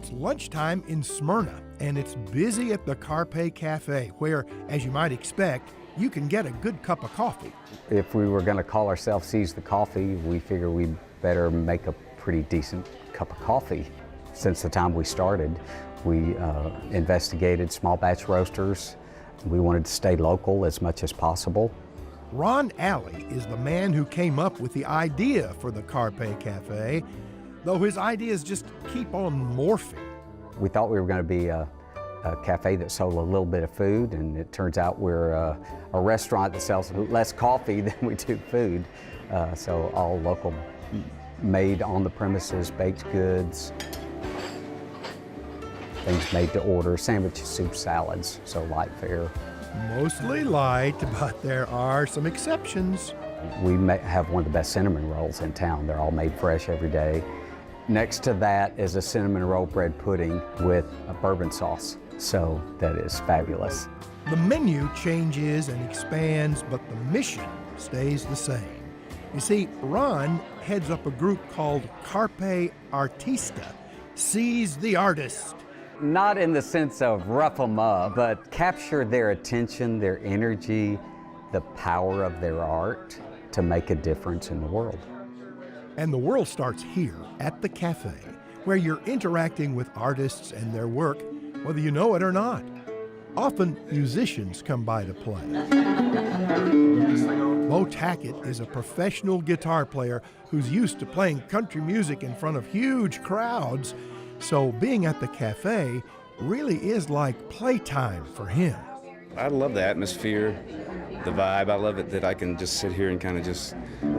It's lunchtime in Smyrna, and it's busy at the Carpe Café, where, as you might expect, you can get a good cup of coffee. If we were going to call ourselves Seize the Coffee, we figure we'd better make a pretty decent cup of coffee. Since the time we started, we investigated small batch roasters. We wanted to stay local as much as possible. Ron Alley is the man who came up with the idea for the Carpe Café, though his ideas just keep on morphing. We thought we were going to be a cafe that sold a little bit of food, and it turns out we're a restaurant that sells less coffee than we do food. So all local, made on the premises, baked goods, things made to order, sandwiches, soup, salads, so light fare. Mostly light, but there are some exceptions. We have one of the best cinnamon rolls in town. They're all made fresh every day. Next to that is a cinnamon roll bread pudding with a bourbon sauce. So that is fabulous. The menu changes and expands, but the mission stays the same. You see, Ron heads up a group called Carpe Artista, Seize the Artist. Not in the sense of rough them up, but capture their attention, their energy, the power of their art to make a difference in the world. And the world starts here at the cafe, where you're interacting with artists and their work, whether you know it or not. Often, musicians come by to play. Bo Tackett is a professional guitar player who's used to playing country music in front of huge crowds, so being at the cafe really is like playtime for him. I love the atmosphere, the vibe. I love it that I can just sit here and kind of just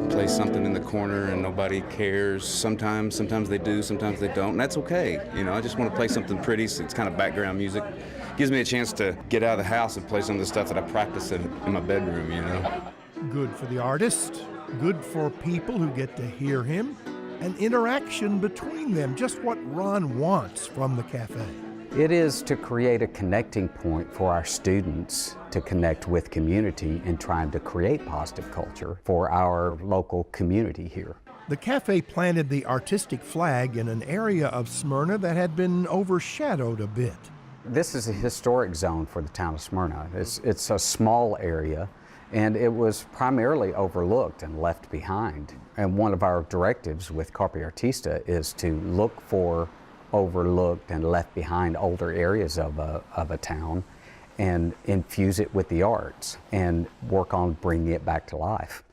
play something in the corner and nobody cares. Sometimes they do, sometimes they don't, and that's okay. You know, I just want to play something pretty, so it's kind of background music. Gives me a chance to get out of the house and play some of the stuff that I practice in my bedroom, you know. Good for the artist, good for people who get to hear him, and interaction between them, just what Ron wants from the cafe. It is to create a connecting point for our students to connect with community and trying to create positive culture for our local community here. The cafe planted the artistic flag in an area of Smyrna that had been overshadowed a bit. This is a historic zone for the town of Smyrna. It's a small area, and it was primarily overlooked and left behind. And one of our directives with Carpe Artista is to look for overlooked and left behind older areas of a town and infuse it with the arts and work on bringing it back to life.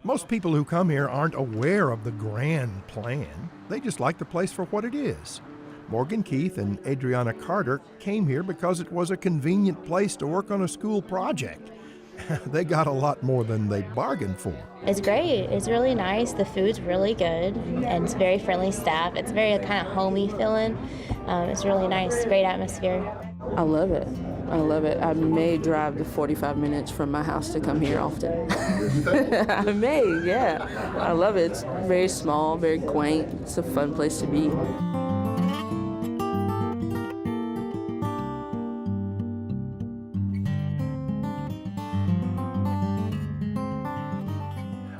Most people who come here aren't aware of the grand plan. They just like the place for what it is. Morgan Keith and Adriana Carter came here because it was a convenient place to work on a school project. They got a lot more than they bargained for. It's great. It's really nice. The food's really good, and it's very friendly staff. It's very kind of homey feeling. It's really nice. Great atmosphere. I love it. I love it. I may drive the 45 minutes from my house to come here often. I may, yeah. I love it. It's very small, very quaint. It's a fun place to be.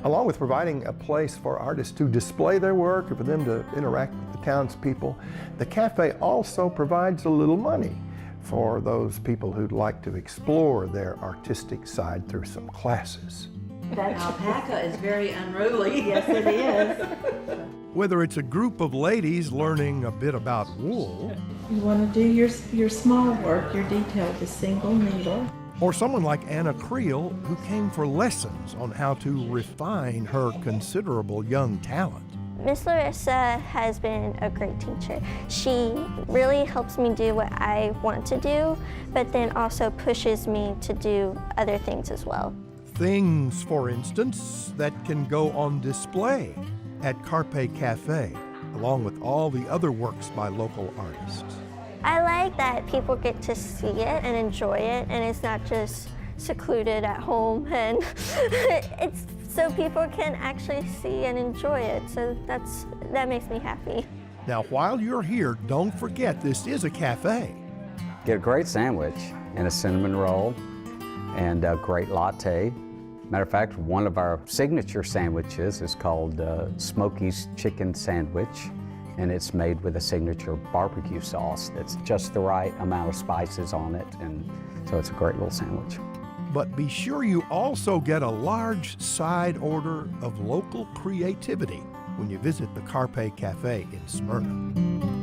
Along with providing a place for artists to display their work or for them to interact with the townspeople, the cafe also provides a little money for those people who'd like to explore their artistic side through some classes. That alpaca is very unruly. Yes, it is. Whether it's a group of ladies learning a bit about wool, You want to do your small work, your detail, the single needle. or someone like Anna Creel, who came for lessons on how to refine her considerable young talent. Miss Larissa has been a great teacher. She really helps me do what I want to do, but then also pushes me to do other things as well. Things, for instance, that can go on display at Carpe Café, along with all the other works by local artists. I like that people get to see it and enjoy it, and it's not just secluded at home, and it's so people can actually see and enjoy it. So that makes me happy. Now, while you're here, don't forget this is a cafe. Get a great sandwich and a cinnamon roll and a great latte. Matter of fact, one of our signature sandwiches is called Smokey's Chicken Sandwich. and it's made with a signature barbecue sauce that's just the right amount of spices on it, and so it's a great little sandwich. But be sure you also get a large side order of local creativity when you visit the Carpe Café in Smyrna.